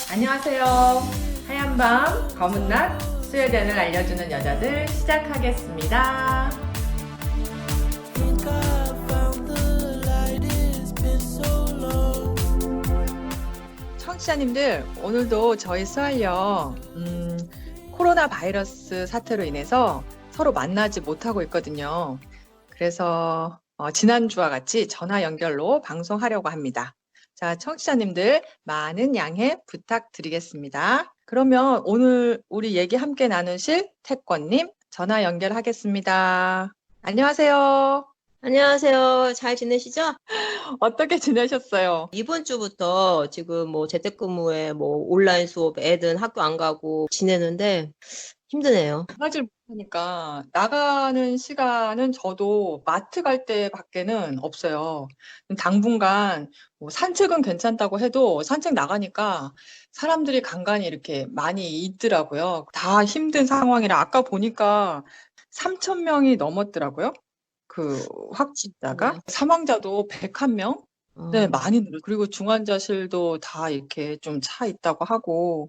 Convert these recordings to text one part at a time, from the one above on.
안녕하세요. 하얀 밤, 검은 낮, 스웨덴을 알려주는 여자들 시작하겠습니다. 청취자님들, 오늘도 저희 스알려 코로나 바이러스 사태로 인해서 서로 만나지 못하고 있거든요. 그래서 지난주와 같이 전화 연결로 방송하려고 합니다. 자, 청취자님들 많은 양해 부탁드리겠습니다. 그러면 오늘 우리 얘기 함께 나누실 태권님 전화 연결하겠습니다. 안녕하세요. 안녕하세요. 잘 지내시죠? 어떻게 지내셨어요? 이번 주부터 지금 뭐 재택근무에 뭐 온라인 수업 애들 학교 안 가고 지내는데 힘드네요. 나가질 못하니까 나가는 시간은 저도 마트 갈 때밖에는 없어요. 당분간 뭐 산책은 괜찮다고 해도 산책 나가니까 사람들이 간간히 이렇게 많이 있더라고요. 다 힘든 상황이라 아까 보니까 3천 명이 넘었더라고요. 그 확진자가 네. 사망자도 101명? 네, 어, 많이 늘었어요. 그리고 중환자실도 다 이렇게 좀 차 있다고 하고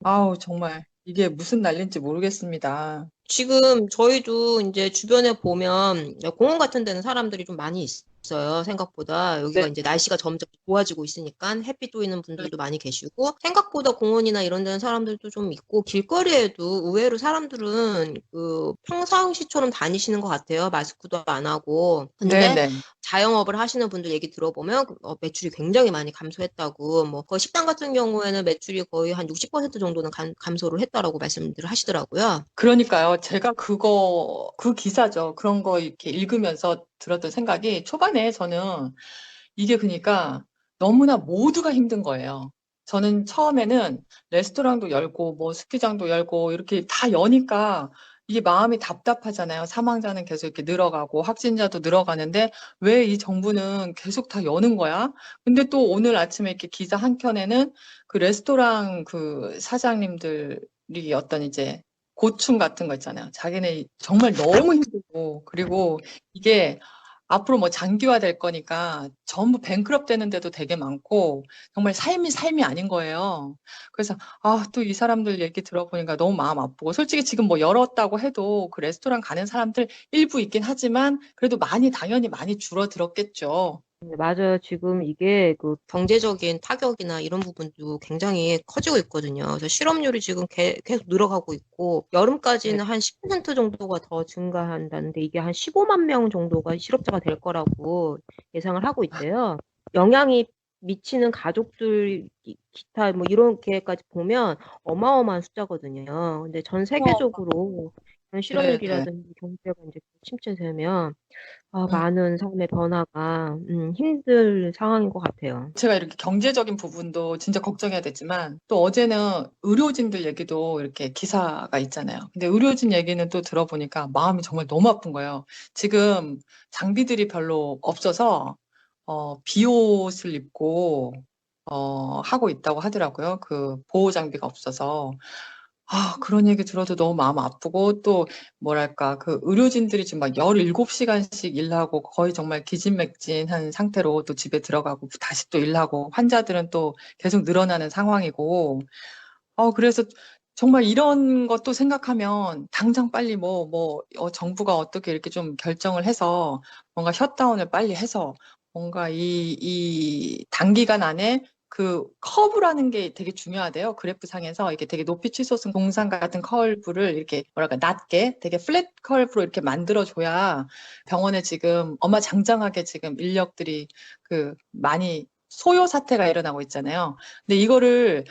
아우 정말 이게 무슨 난리인지 모르겠습니다. 지금 저희도 이제 주변에 보면 공원 같은 데는 사람들이 좀 많이 있어요. 생각보다 네. 여기가 이제 날씨가 점점 좋아지고 있으니까 햇빛 보이는 분들도 많이 계시고 생각보다 공원이나 이런 데는 사람들도 좀 있고 길거리에도 의외로 사람들은 그 평상시처럼 다니시는 것 같아요. 마스크도 안 하고. 근데 네네. 자영업을 하시는 분들 얘기 들어보면 매출이 굉장히 많이 감소했다고 뭐 거의 식당 같은 경우에는 매출이 거의 한 60% 정도는 감소를 했다라고 말씀들 하시더라고요. 그러니까요. 제가 그 기사죠. 그런 거 이렇게 읽으면서 들었던 생각이 초반에 저는 이게 그러니까 너무나 모두가 힘든 거예요. 저는 처음에는 레스토랑도 열고 뭐 스키장도 열고 이렇게 다 여니까 이게 마음이 답답하잖아요. 사망자는 계속 이렇게 늘어가고 확진자도 늘어가는데 왜 이 정부는 계속 다 여는 거야? 근데 또 오늘 아침에 이렇게 기사 한 켠에는 그 레스토랑 그 사장님들이 어떤 이제 고충 같은 거 있잖아요. 자기네 정말 너무 힘들고 그리고 이게 앞으로 뭐 장기화 될 거니까 전부 뱅크럽 되는 데도 되게 많고 정말 삶이 아닌 거예요. 그래서 또 이 사람들 얘기 들어보니까 너무 마음 아프고 솔직히 지금 뭐 열었다고 해도 그 레스토랑 가는 사람들 일부 있긴 하지만 그래도 당연히 많이 줄어들었겠죠. 네, 맞아요. 지금 이게 그 경제적인 타격이나 이런 부분도 굉장히 커지고 있거든요. 그래서 실업률이 지금 계속 늘어가고 있고, 네. 여름까지는 한 10% 정도가 더 증가한다는데, 이게 한 15만 명 정도가 실업자가 될 거라고 예상을 하고 있대요. 영향이 미치는 가족들, 기타 뭐 이렇게까지 보면 어마어마한 숫자거든요. 근데 전 세계적으로 이런 네, 네. 실업률이라든지 경제가 이제 침체되면 음. 많은 삶의 변화가 힘들 상황인 것 같아요. 제가 이렇게 경제적인 부분도 진짜 걱정해야 되지만 또 어제는 의료진들 얘기도 이렇게 기사가 있잖아요. 근데 의료진 얘기는 또 들어보니까 마음이 정말 너무 아픈 거예요. 지금 장비들이 별로 없어서 비옷을 입고 하고 있다고 하더라고요. 그 보호 장비가 없어서. 그런 얘기 들어도 너무 마음 아프고 또 뭐랄까 그 의료진들이 지금 막 17시간씩 일하고 거의 정말 기진맥진한 상태로 또 집에 들어가고 다시 또 일하고 환자들은 또 계속 늘어나는 상황이고 그래서 정말 이런 것도 생각하면 당장 빨리 정부가 어떻게 이렇게 좀 결정을 해서 뭔가 셧다운을 빨리 해서 뭔가 이 단기간 안에 그 커브라는 게 되게 중요하대요. 그래프 상에서 이렇게 되게 높이 치솟은 동상 같은 커브를 이렇게 뭐랄까 낮게 되게 플랫 커브로 이렇게 만들어줘야 병원에 지금 어마장장하게 지금 인력들이 그 많이 소요 사태가 일어나고 있잖아요. 근데 이거를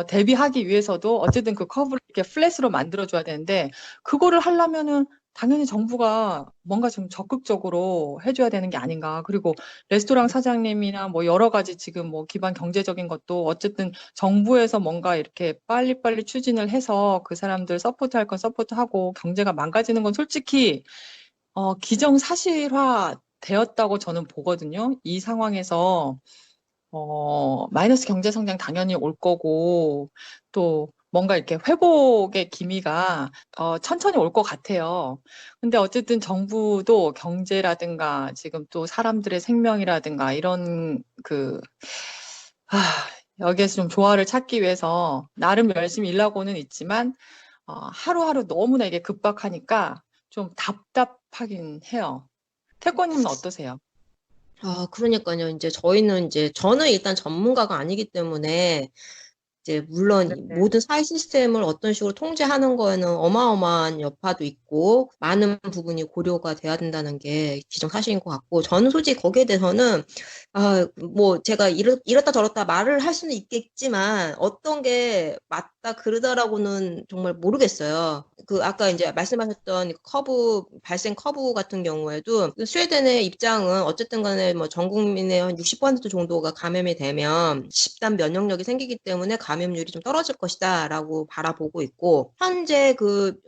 대비하기 위해서도 어쨌든 그 커브를 이렇게 플랫으로 만들어줘야 되는데, 그거를 하려면은 당연히 정부가 뭔가 좀 적극적으로 해줘야 되는 게 아닌가. 그리고 레스토랑 사장님이나 뭐 여러 가지 지금 뭐 기반 경제적인 것도 어쨌든 정부에서 뭔가 이렇게 빨리빨리 추진을 해서 그 사람들 서포트할 건 서포트하고 경제가 망가지는 건 솔직히 기정사실화 되었다고 저는 보거든요. 이 상황에서 마이너스 경제 성장 당연히 올 거고, 또 뭔가 이렇게 회복의 기미가 천천히 올 것 같아요. 근데 어쨌든 정부도 경제라든가 지금 또 사람들의 생명이라든가 이런 아, 여기에서 좀 조화를 찾기 위해서 나름 열심히 일하고는 있지만 하루하루 너무나 이게 급박하니까 좀 답답하긴 해요. 태권님은 어떠세요? 그러니까요. 이제 저는 일단 전문가가 아니기 때문에 이제 물론 네. 이 모든 사회 시스템을 어떤 식으로 통제하는 거에는 어마어마한 여파도 있고 많은 부분이 고려가 돼야 된다는 게 기정사실인 것 같고 저는 솔직히 거기에 대해서는 뭐 제가 이렇다 저렇다 말을 할 수는 있겠지만 어떤 게 맞다 그러다라고는 정말 모르겠어요. 그 아까 이제 말씀하셨던 발생 커브 같은 경우에도 그 스웨덴의 입장은 어쨌든 간에 뭐 전 국민의 한 60% 정도가 감염이 되면 집단 면역력이 생기기 때문에 감염률이 좀 떨어질 것이다라고 바라보고 있고 현재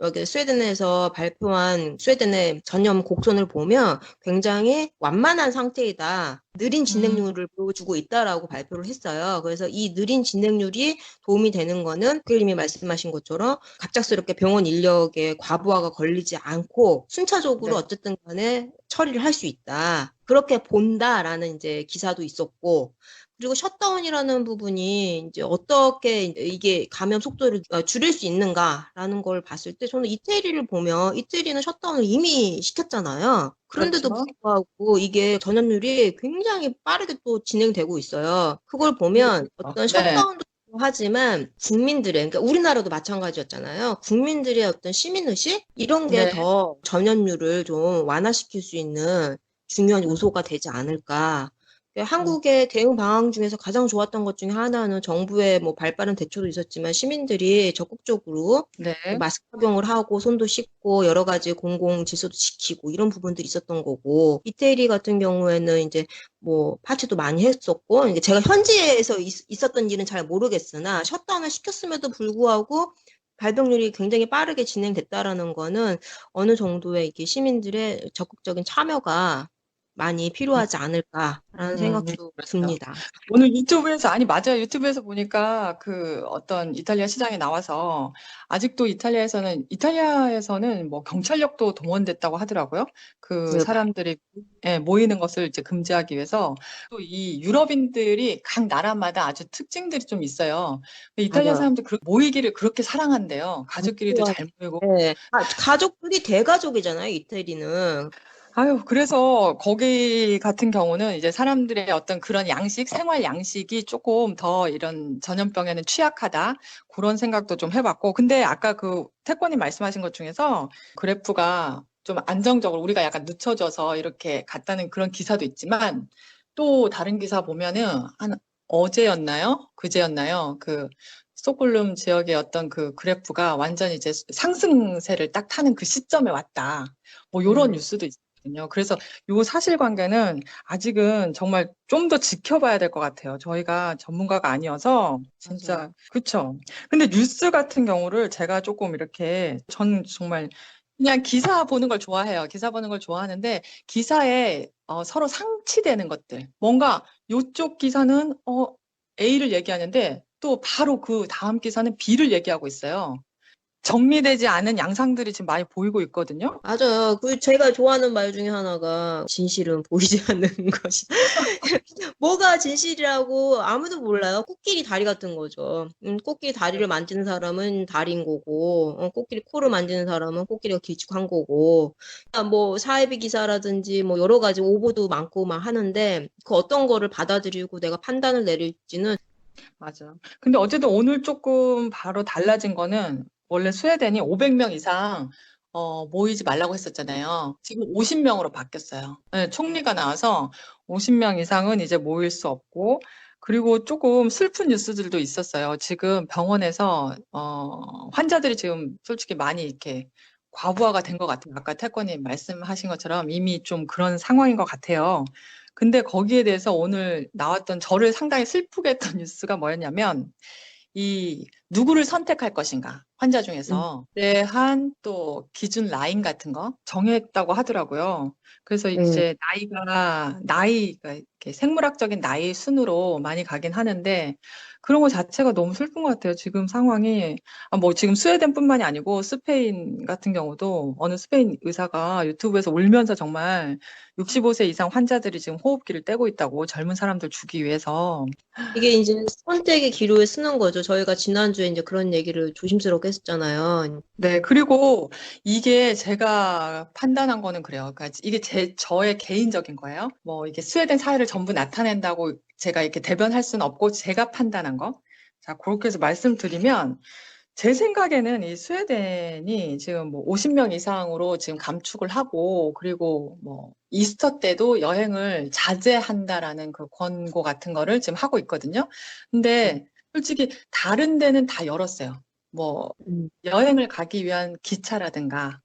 여기 스웨덴에서 발표한 스웨덴의 전염 곡선을 보면 굉장히 완만한 상태이다. 느린 음, 진행률을 보여주고 있다라고 발표를 했어요. 그래서 이 느린 진행률이 도움이 되는 거는 교수님이 말씀하신 것처럼 갑작스럽게 병원 인력의 과부하가 걸리지 않고 순차적으로 네. 어쨌든 간에 처리를 할 수 있다. 그렇게 본다라는 이제 기사도 있었고 그리고 셧다운이라는 부분이 이제 어떻게 이게 감염 속도를 줄일 수 있는가라는 걸 봤을 때 저는 이태리를 보면 이태리는 셧다운을 이미 시켰잖아요. 그런데도 그렇죠. 불구하고 이게 전염률이 굉장히 빠르게 또 진행되고 있어요. 그걸 보면 어떤 네. 셧다운도 하지만 국민들의, 그러니까 우리나라도 마찬가지였잖아요. 국민들의 어떤 시민의식? 이런 게 네. 더 전염률을 좀 완화시킬 수 있는 중요한 요소가 되지 않을까. 음, 한국의 대응 방안 중에서 가장 좋았던 것 중에 하나는 정부의 뭐 발빠른 대처도 있었지만 시민들이 적극적으로 네. 마스크 착용을 하고 손도 씻고 여러 가지 공공 질서도 지키고 이런 부분들이 있었던 거고 이태리 같은 경우에는 이제 뭐 파티도 많이 했었고 이게 제가 현지에서 있었던 일은 잘 모르겠으나 셧다운을 시켰음에도 불구하고 발병률이 굉장히 빠르게 진행됐다라는 거는 어느 정도의 이게 시민들의 적극적인 참여가 많이 필요하지 않을까라는 생각도 그렇죠. 듭니다. 오늘 유튜브에서, 아니, 맞아요. 유튜브에서 보니까 그 어떤 이탈리아 시장에 나와서 아직도 이탈리아에서는 뭐 경찰력도 동원됐다고 하더라고요. 그 네, 사람들이 예, 모이는 것을 이제 금지하기 위해서 또 이 유럽인들이 각 나라마다 아주 특징들이 좀 있어요. 이탈리아 맞아요. 사람들 모이기를 그렇게 사랑한대요. 가족끼리도 잘 모이고. 네. 가족들이 대가족이잖아요, 이태리는. 아유, 그래서 거기 같은 경우는 이제 사람들의 어떤 그런 양식, 생활 양식이 조금 더 이런 전염병에는 취약하다. 그런 생각도 좀 해봤고. 근데 아까 그 태권이 말씀하신 것 중에서 그래프가 좀 안정적으로 우리가 약간 늦춰져서 이렇게 갔다는 그런 기사도 있지만 또 다른 기사 보면은 한 어제였나요? 그제였나요? 그 스톡홀름 지역의 어떤 그 그래프가 완전히 이제 상승세를 딱 타는 그 시점에 왔다. 뭐 요런 음, 뉴스도 있거든요. 그래서 요 사실관계는 아직은 정말 좀 더 지켜봐야 될 것 같아요. 저희가 전문가가 아니어서 진짜 맞아요. 그쵸. 근데 뉴스 같은 경우를 제가 조금 이렇게 전 정말 그냥 기사 보는 걸 좋아해요. 기사 보는 걸 좋아하는데 기사에 서로 상치되는 것들. 뭔가 요쪽 기사는 A를 얘기하는데 또 바로 그 다음 기사는 B를 얘기하고 있어요. 정리되지 않은 양상들이 지금 많이 보이고 있거든요. 맞아요. 제가 좋아하는 말 중에 하나가 진실은 보이지 않는 것이. 뭐가 진실이라고 아무도 몰라요. 코끼리 다리 같은 거죠. 코끼리 다리를 만지는 사람은 달인 거고, 코끼리 코를 만지는 사람은 코끼리가 길쭉한 거고, 뭐 사회비 기사라든지 뭐 여러 가지 오보도 많고 막 하는데 그 어떤 거를 받아들이고 내가 판단을 내릴지는 맞아. 근데 어쨌든 오늘 조금 바로 달라진 거는 원래 스웨덴이 500명 이상 모이지 말라고 했었잖아요. 지금 50명으로 바뀌었어요. 네, 총리가 나와서 50명 이상은 이제 모일 수 없고 그리고 조금 슬픈 뉴스들도 있었어요. 지금 병원에서 환자들이 지금 솔직히 많이 이렇게 과부하가 된 것 같아요. 아까 태권님 말씀하신 것처럼 이미 좀 그런 상황인 것 같아요. 근데 거기에 대해서 오늘 나왔던 저를 상당히 슬프게 했던 뉴스가 뭐였냐면 이 누구를 선택할 것인가 환자 음, 중에서 대한 또 기준 라인 같은 거 정했다고 하더라고요. 그래서 네. 이제 나이가 이렇게 생물학적인 나이 순으로 많이 가긴 하는데 그런 거 자체가 너무 슬픈 것 같아요. 지금 상황이. 뭐 지금 스웨덴뿐만이 아니고 스페인 같은 경우도 어느 스페인 의사가 유튜브에서 울면서 정말 65세 이상 환자들이 지금 호흡기를 떼고 있다고 젊은 사람들 주기 위해서. 이게 이제 선택의 기로에 쓰는 거죠. 저희가 지난주에 이제 그런 얘기를 조심스럽게 했었잖아요. 네, 그리고 이게 제가 판단한 거는 그래요. 그러니까 이게 저의 개인적인 거예요. 뭐 이게 스웨덴 사회를 전부 나타낸다고 제가 이렇게 대변할 수는 없고 제가 판단한 거. 자, 그렇게 해서 말씀드리면 제 생각에는 이 스웨덴이 지금 뭐 50명 이상으로 지금 감축을 하고 그리고 뭐 이스터 때도 여행을 자제한다라는 그 권고 같은 거를 지금 하고 있거든요. 근데 솔직히 다른 데는 다 열었어요. 뭐 음, 여행을 가기 위한 기차라든가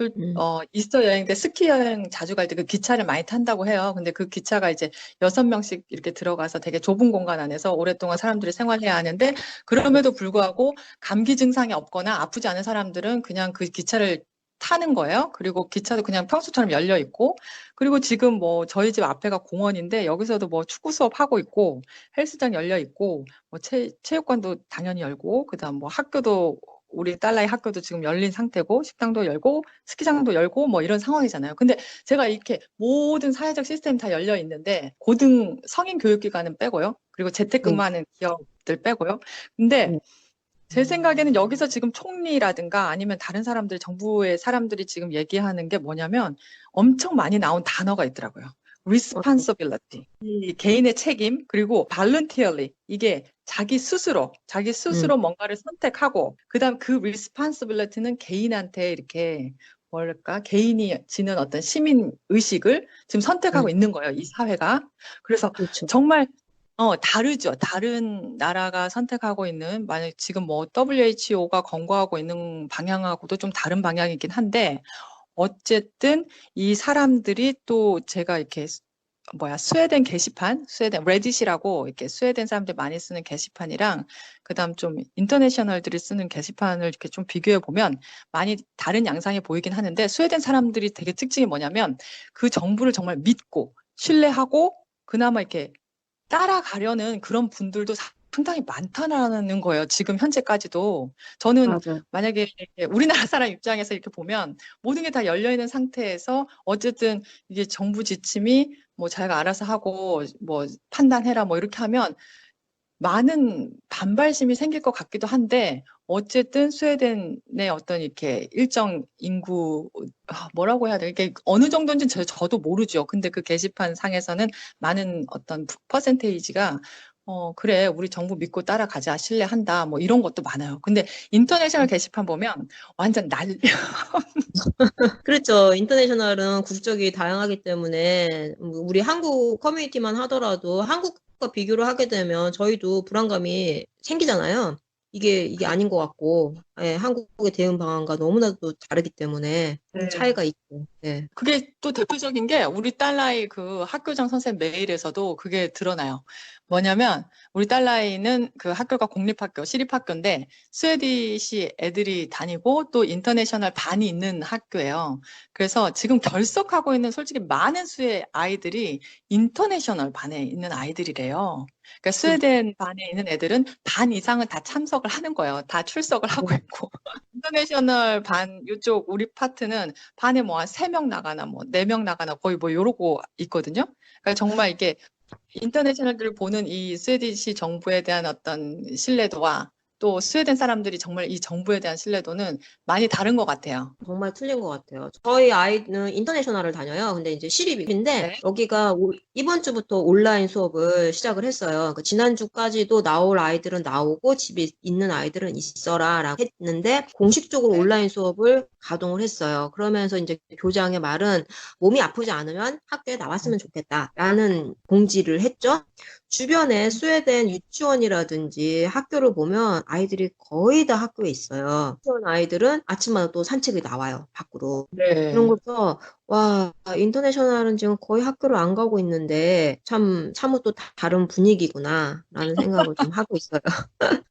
음, 이스터 여행 때 스키 여행 자주 갈 때 그 기차를 많이 탄다고 해요. 근데 그 기차가 이제 6명씩 이렇게 들어가서 되게 좁은 공간 안에서 오랫동안 사람들이 생활해야 하는데 그럼에도 불구하고 감기 증상이 없거나 아프지 않은 사람들은 그냥 그 기차를 타는 거예요. 그리고 기차도 그냥 평소처럼 열려 있고 그리고 지금 뭐 저희 집 앞에가 공원인데 여기서도 뭐 축구 수업 하고 있고 헬스장 열려 있고 뭐 체육관도 당연히 열고 그다음 뭐 학교도 우리 딸아이 학교도 지금 열린 상태고 식당도 열고 스키장도 열고 뭐 이런 상황이잖아요. 근데 제가 이렇게 모든 사회적 시스템이 다 열려 있는데 고등 성인 교육기관은 빼고요. 그리고 네, 재택근무하는 기업들 빼고요. 근데 네. 제 생각에는 여기서 지금 총리라든가 아니면 다른 사람들, 정부의 사람들이 지금 얘기하는 게 뭐냐면 엄청 많이 나온 단어가 있더라고요. 어떤, responsibility. 이 개인의 책임, 그리고 voluntarily. 이게 자기 음, 스스로 뭔가를 선택하고, 그 다음 그 responsibility는 개인한테 이렇게 뭐랄까, 개인이 지는 어떤 시민 의식을 지금 선택하고 있는 거예요, 이 사회가. 그래서 그렇죠. 정말 다르죠. 다른 나라가 선택하고 있는, 만약 지금 뭐 WHO가 권고하고 있는 방향하고도 좀 다른 방향이긴 한데, 어쨌든 이 사람들이 또 제가 이렇게 스웨덴 게시판, 스웨덴 레딧이라고 이렇게 스웨덴 사람들 많이 쓰는 게시판이랑 그다음 좀 인터내셔널들이 쓰는 게시판을 이렇게 좀 비교해 보면 많이 다른 양상이 보이긴 하는데 스웨덴 사람들이 되게 특징이 뭐냐면 그 정부를 정말 믿고 신뢰하고 그나마 이렇게 따라가려는 그런 분들도 상당히 많다는 거예요. 지금 현재까지도. 저는 맞아. 만약에 우리나라 사람 입장에서 이렇게 보면 모든 게 다 열려 있는 상태에서 어쨌든 이게 정부 지침이 뭐 자기가 알아서 하고 뭐 판단해라 뭐 이렇게 하면 많은 반발심이 생길 것 같기도 한데 어쨌든 스웨덴의 어떤 이렇게 일정 인구 뭐라고 해야 돼? 이게 어느 정도인지 저도 모르죠. 근데 그 게시판 상에서는 많은 어떤 퍼센테이지가 그래 우리 정부 믿고 따라가자 신뢰한다 뭐 이런 것도 많아요. 근데 인터내셔널 게시판 보면 완전 난리. 그렇죠. 인터내셔널은 국적이 다양하기 때문에 우리 한국 커뮤니티만 하더라도 한국과 비교를 하게 되면 저희도 불안감이 생기잖아요. 이게 아닌 것 같고, 예, 한국의 대응 방안과 너무나도 다르기 때문에 차이가 있고, 예. 그게 또 대표적인 게 우리 딸아이 그 학교장 선생님 메일에서도 그게 드러나요. 뭐냐면 우리 딸아이는 그 학교가 공립학교, 시립학교인데 스웨디시 애들이 다니고 또 인터내셔널 반이 있는 학교예요. 그래서 지금 결석하고 있는 솔직히 많은 수의 아이들이 인터내셔널 반에 있는 아이들이래요. 그러니까 스웨덴 반에 있는 애들은 반 이상은 다 참석을 하는 거예요. 다 출석을 하고 있고. 인터내셔널 반, 이쪽 우리 파트는 반에 뭐 한 3명 나가나 뭐 4명 나가나 거의 뭐 요러고 있거든요. 그러니까 정말 이게 인터내셔널들을 보는 이 스웨디시 정부에 대한 어떤 신뢰도와 또 스웨덴 사람들이 정말 이 정부에 대한 신뢰도는 많이 다른 것 같아요. 정말 틀린 것 같아요. 저희 아이는 인터내셔널을 다녀요. 근데 이제 시립인데 네. 여기가 이번 주부터 온라인 수업을 시작을 했어요. 그 지난주까지도 나올 아이들은 나오고 집에 있는 아이들은 있어라라고 했는데 공식적으로 네. 온라인 수업을 가동을 했어요. 그러면서 이제 교장의 말은 몸이 아프지 않으면 학교에 나왔으면 좋겠다라는 공지를 했죠. 주변에 스웨덴 유치원이라든지 학교를 보면 아이들이 거의 다 학교에 있어요. 유치원 아이들은 아침마다 또 산책이 나와요, 밖으로. 이런 네. 걸 봐, 와, 인터내셔널은 지금 거의 학교를 안 가고 있는데, 사뭇 또 다른 분위기구나, 라는 생각을 좀 하고 있어요.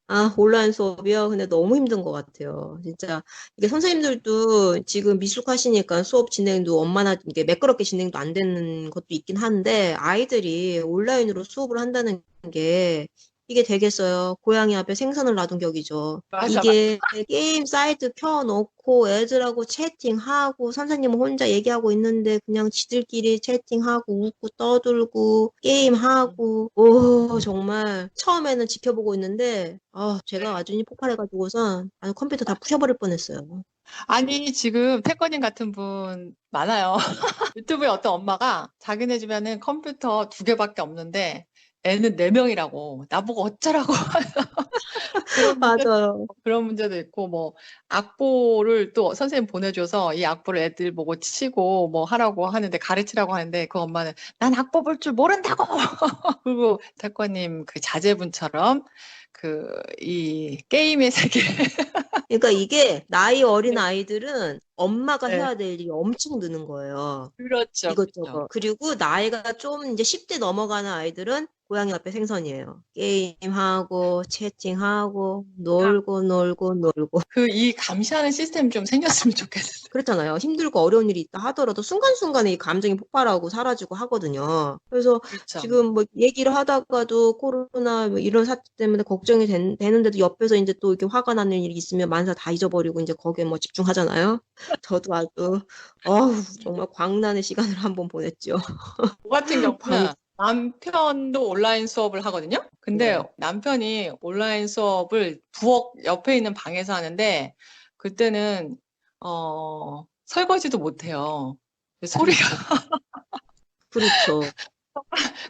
아, 온라인 수업이요? 근데 너무 힘든 것 같아요. 진짜, 이게 선생님들도 지금 미숙하시니까 수업 진행도 얼마나 이게 매끄럽게 진행도 안 되는 것도 있긴 한데, 아이들이 온라인으로 수업을 한다는 게 이게 되겠어요. 고양이 앞에 생선을 놔둔 격이죠. 맞아, 맞아. 이게 게임 사이트 켜놓고 애들하고 채팅하고 선생님은 혼자 얘기하고 있는데 그냥 지들끼리 채팅하고 웃고 떠들고 게임하고 정말 처음에는 지켜보고 있는데 제가 완전히 폭발해가지고선 컴퓨터 다 부셔버릴 뻔했어요. 아니, 지금 태권님 같은 분 많아요. 유튜브에 어떤 엄마가 자기네 집에는 컴퓨터 2개밖에 없는데 애는 4명이라고 나보고 어쩌라고 그런 문제 맞아요. 그런 문제도 있고 뭐 악보를 또 선생님 보내줘서 이 악보를 애들 보고 치고 뭐 하라고 하는데 가르치라고 하는데 그 엄마는 난 악보 볼 줄 모른다고 그리고 태권님 그 자제분처럼 그 이 게임의 세계 그러니까 이게 나이 어린 아이들은 엄마가 네, 해야 될 일이 엄청 느는 거예요. 그렇죠, 그렇죠. 이것저것. 그리고 나이가 좀 이제 10대 넘어가는 아이들은 고양이 앞에 생선이에요. 게임하고, 채팅하고, 놀고, 놀고, 놀고. 그 이 감시하는 시스템 좀 생겼으면 좋겠어요. 그렇잖아요. 힘들고 어려운 일이 있다 하더라도 순간순간에 이 감정이 폭발하고 사라지고 하거든요. 그래서 그렇죠. 지금 뭐 얘기를 하다가도 코로나 뭐 이런 사태 때문에 걱정이 되는데도 옆에서 이제 또 이렇게 화가 나는 일이 있으면 만사 다 잊어버리고 이제 거기에 뭐 집중하잖아요. 저도 아주, 정말 광란의 시간을 한번 보냈죠. 저 같은 광, 경우는 남편도 온라인 수업을 하거든요. 근데 네. 남편이 온라인 수업을 부엌 옆에 있는 방에서 하는데 그때는 설거지도 못해요. 소리가 그렇죠. 그렇죠.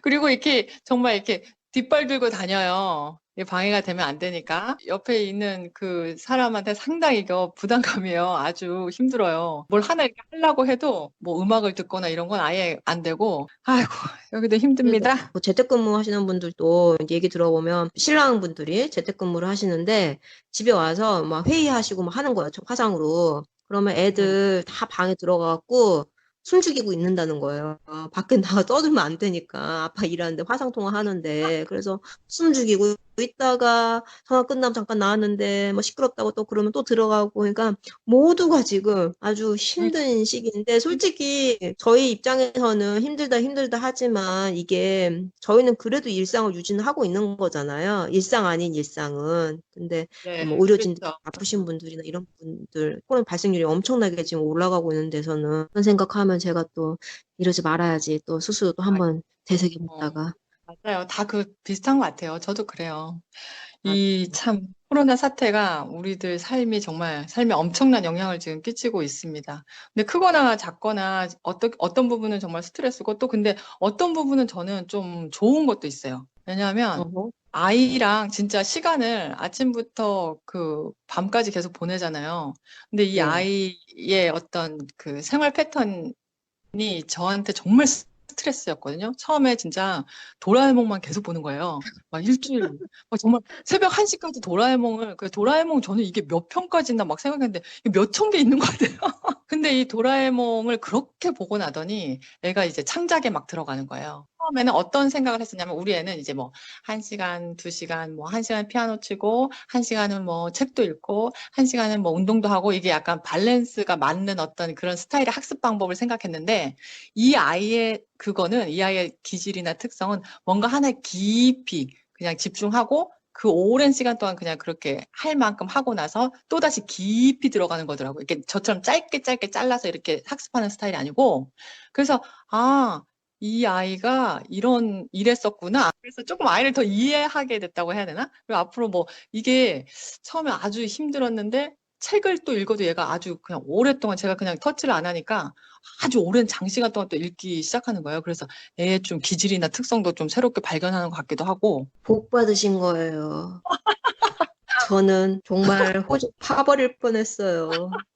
그리고 이렇게 정말 이렇게 뒷발 들고 다녀요. 이게 방해가 되면 안 되니까. 옆에 있는 그 사람한테 상당히 이거 부담감이에요. 아주 힘들어요. 뭘 하나 이렇게 하려고 해도 뭐 음악을 듣거나 이런 건 아예 안 되고, 아이고, 여기도 그러니까 힘듭니다. 뭐 재택근무 하시는 분들도 이제 얘기 들어보면 신랑분들이 재택근무를 하시는데 집에 와서 막 회의하시고 막 하는 거예요. 화상으로. 그러면 네. 애들 다 방에 들어가갖고 숨죽이고 있는다는 거예요. 밖에 나가 떠들면 안 되니까. 아빠 일하는데 화상통화 하는데. 그래서 숨죽이고 있다가 전화 끝나면 잠깐 나왔는데 뭐 시끄럽다고 또 그러면 또 들어가고 그러니까 모두가 지금 아주 음, 힘든 시기인데 솔직히 저희 입장에서는 힘들다 힘들다 하지만 이게 저희는 그래도 일상을 유지는 하고 있는 거잖아요. 일상 아닌 일상은. 근데 뭐 네, 의료진들 그렇죠. 아프신 분들이나 이런 분들 코로나 발생률이 엄청나게 지금 올라가고 있는 데서는 그런 생각하면 제가 또 이러지 말아야지 또 스스로 또 아, 한번 어, 되새겨봤다가 맞아요. 다 그 비슷한 것 같아요. 저도 그래요. 아, 이 참 코로나 사태가 우리들 삶이 정말 삶에 엄청난 영향을 지금 끼치고 있습니다. 근데 크거나 작거나 어떤 부분은 정말 스트레스고 또 근데 어떤 부분은 저는 좀 좋은 것도 있어요. 왜냐하면 어허. 아이랑 진짜 시간을 아침부터 그 밤까지 계속 보내잖아요. 근데 이 네. 아이의 어떤 그 생활 패턴이 저한테 정말 스트레스였거든요. 처음에 진짜 도라에몽만 계속 보는 거예요. 막 일주일, 막 정말 새벽 1시까지 도라에몽을, 그 도라에몽 저는 이게 몇 편까지나 막 생각했는데 몇 천 개 있는 것 같아요. 근데 이 도라에몽을 그렇게 보고 나더니 애가 이제 창작에 막 들어가는 거예요. 처음에는 어떤 생각을 했었냐면 우리 애는 이제 뭐 1시간, 2시간, 뭐 1시간 피아노 치고 1시간은 뭐 책도 읽고 1시간은 뭐 운동도 하고 이게 약간 밸런스가 맞는 어떤 그런 스타일의 학습 방법을 생각했는데 이 아이의 기질이나 특성은 뭔가 하나에 깊이 그냥 집중하고 그 오랜 시간 동안 그냥 그렇게 할 만큼 하고 나서 또다시 깊이 들어가는 거더라고요. 이렇게 저처럼 짧게 짧게 잘라서 이렇게 학습하는 스타일이 아니고. 그래서, 아, 이 아이가 이랬었구나. 그래서 조금 아이를 더 이해하게 됐다고 해야 되나? 그리고 앞으로 뭐, 이게 처음에 아주 힘들었는데 책을 또 읽어도 얘가 아주 그냥 오랫동안 제가 그냥 터치를 안 하니까 아주 오랜 장시간 동안 또 읽기 시작하는 거예요. 그래서 애의 좀 기질이나 특성도 좀 새롭게 발견하는 것 같기도 하고. 복 받으신 거예요. 저는 정말 호주 파버릴 뻔했어요.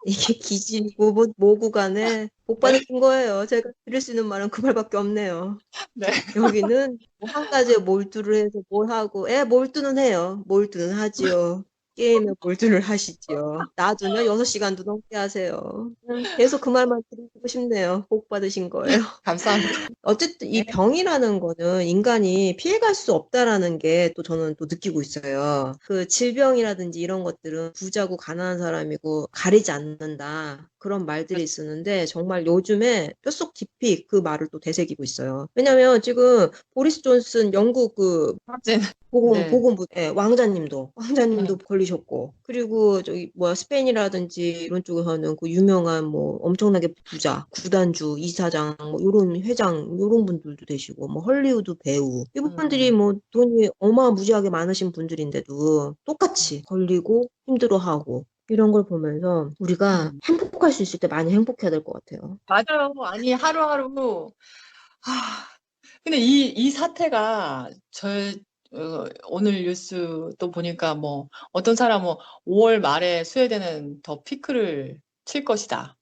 이게 기지 모구 간에 복 네, 받으신 거예요. 제가 드릴 수 있는 말은 그 말밖에 없네요. 네. 여기는 뭐한 가지에 몰두를 해서 뭘 하고, 몰두는 해요. 몰두는 하지요. 게임에 몰두를 하시지요. 놔두면 6시간도 넘게 하세요. 계속 그 말만 드리고 싶네요. 복 받으신 거예요. 감사합니다. 어쨌든 이 네. 병이라는 거는 인간이 피해갈 수 없다라는 게 또 저는 또 느끼고 있어요. 그 질병이라든지 이런 것들은 부자고 가난한 사람이고 가리지 않는다. 그런 말들이 있었는데 정말 요즘에 뼛속 깊이 그 말을 또 되새기고 있어요. 왜냐면 지금 보리스 존슨 영국 그 확진. 네. 보건부 왕자님도 네. 걸리셨고, 그리고 저기 뭐야 스페인이라든지 이런 쪽에서는 그 유명한 뭐 엄청나게 부자 구단주 이사장 뭐 요런 회장 요런 분들도 되시고, 뭐 헐리우드 배우 이분들이 음. 뭐 돈이 어마무지하게 많으신 분들인데도 똑같이 걸리고 힘들어하고, 이런 걸 보면서 우리가 음. 행복할 수 있을 때 많이 행복해야 될 것 같아요. 맞아요. 아니, 하루하루, 아, 근데 이 사태가 오늘 뉴스 또 보니까 뭐 어떤 사람은 5월 말에 스웨덴은 더 피크를 칠 것이다.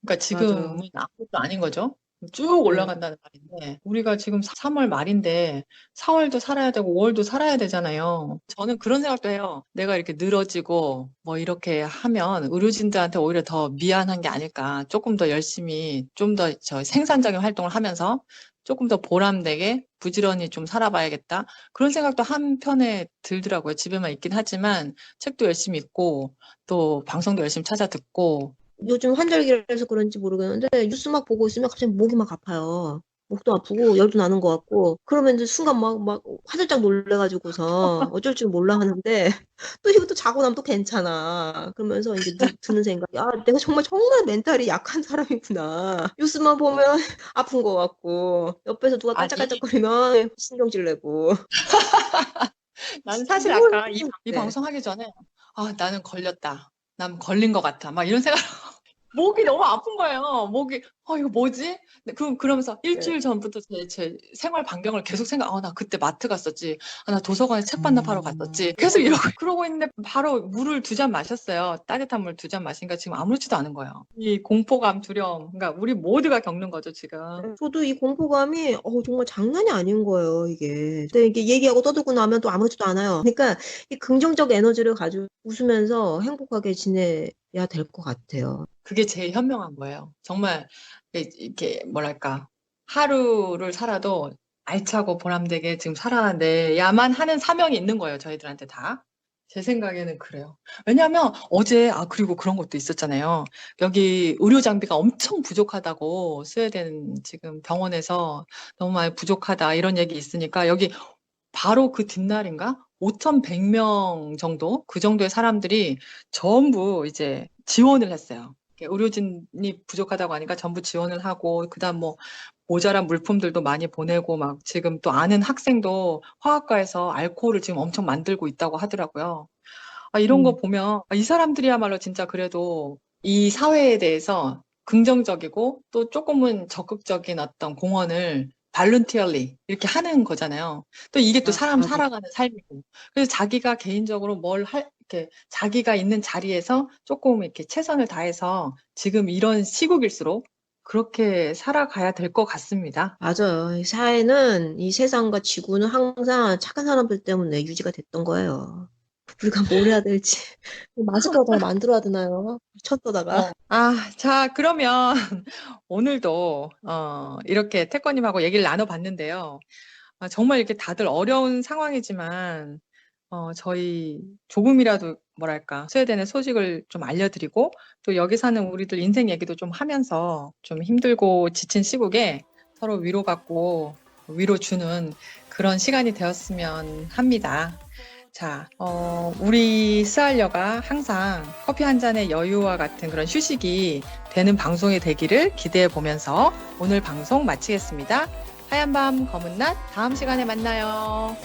그러니까 맞아요. 지금은 아무것도 아닌 거죠. 쭉 네. 올라간다는 말인데 우리가 지금 3월 말인데 4월도 살아야 되고 5월도 살아야 되잖아요. 저는 그런 생각도 해요. 내가 이렇게 늘어지고 뭐 이렇게 하면 의료진들한테 오히려 더 미안한 게 아닐까. 조금 더 열심히 좀 더 저 생산적인 활동을 하면서 조금 더 보람되게 부지런히 좀 살아봐야겠다. 그런 생각도 한편에 들더라고요. 집에만 있긴 하지만 책도 열심히 읽고 또 방송도 열심히 찾아 듣고 요즘 환절기라서 그런지 모르겠는데 뉴스 막 보고 있으면 갑자기 목이 막 아파요. 목도 아프고 열도 나는 것 같고, 그러면 이제 순간 막 화들짝 놀래가지고서 어쩔 줄 몰라 하는데 또 이것도 자고 나면 또 괜찮아. 그러면서 이제 드는 생각이, 아, 내가 정말 멘탈이 약한 사람이구나. 뉴스만 보면 아픈 것 같고, 옆에서 누가 아니 깔짝깔짝거리면 신경질 내고. 나는 사실 뭘, 아까 이 네. 방송 하기 전에 아 나는 걸렸다. 난 걸린 것 같아. 막 이런 생각. 목이 너무 아픈 거예요. 목이 이거 뭐지? 근데 그러면서 네. 일주일 전부터 제 생활 반경을 계속 나 그때 마트 갔었지. 나 도서관에 책 반납하러 갔었지. 계속 이러고 그러고 있는데 바로 물을 2잔 마셨어요. 따뜻한 물 2잔 마시니까 지금 아무렇지도 않은 거예요. 이 공포감, 두려움. 그러니까 우리 모두가 겪는 거죠, 지금. 저도 이 공포감이 정말 장난이 아닌 거예요, 이게. 근데 이게 얘기하고 떠들고 나면 또 아무렇지도 않아요. 그러니까 이 긍정적 에너지를 가지고 웃으면서 행복하게 지내야 될 것 같아요. 그게 제일 현명한 거예요. 정말 이렇게 뭐랄까 하루를 살아도 알차고 보람되게 지금 살아내야만 하는 사명이 있는 거예요. 저희들한테 다. 제 생각에는 그래요. 왜냐하면 어제 그리고 그런 것도 있었잖아요. 여기 의료 장비가 엄청 부족하다고 스웨덴 지금 병원에서 너무 많이 부족하다 이런 얘기 있으니까 여기 바로 그 뒷날인가 5,100명 정도 그 정도의 사람들이 전부 이제 지원을 했어요. 의료진이 부족하다고 하니까 전부 지원을 하고 그다음 뭐 모자란 물품들도 많이 보내고 막 지금 또 아는 학생도 화학과에서 알코올을 지금 엄청 만들고 있다고 하더라고요. 이런 거 음, 보면 이 사람들이야말로 진짜 그래도 이 사회에 대해서 긍정적이고 또 조금은 적극적인 어떤 공헌을 발룬티얼리 이렇게 하는 거잖아요. 또 이게 또 사람 맞아. 살아가는 삶이고. 그래서 자기가 개인적으로 이렇게 자기가 있는 자리에서 조금 이렇게 최선을 다해서 지금 이런 시국일수록 그렇게 살아가야 될 것 같습니다. 맞아요. 이 사회는, 이 세상과 지구는 항상 착한 사람들 때문에 유지가 됐던 거예요. 우리가 뭘 해야 될지. 마스크 하나 만들어야 되나요? 미쳤다가. 자, 그러면 오늘도 이렇게 태권님하고 얘기를 나눠봤는데요. 정말 이렇게 다들 어려운 상황이지만 저희 조금이라도 뭐랄까 스웨덴의 소식을 좀 알려드리고 또 여기 사는 우리들 인생 얘기도 좀 하면서 좀 힘들고 지친 시국에 서로 위로받고 위로 주는 그런 시간이 되었으면 합니다. 자, 우리 스알려가 항상 커피 한 잔의 여유와 같은 그런 휴식이 되는 방송이 되기를 기대해 보면서 오늘 방송 마치겠습니다. 하얀 밤 검은 낮 다음 시간에 만나요.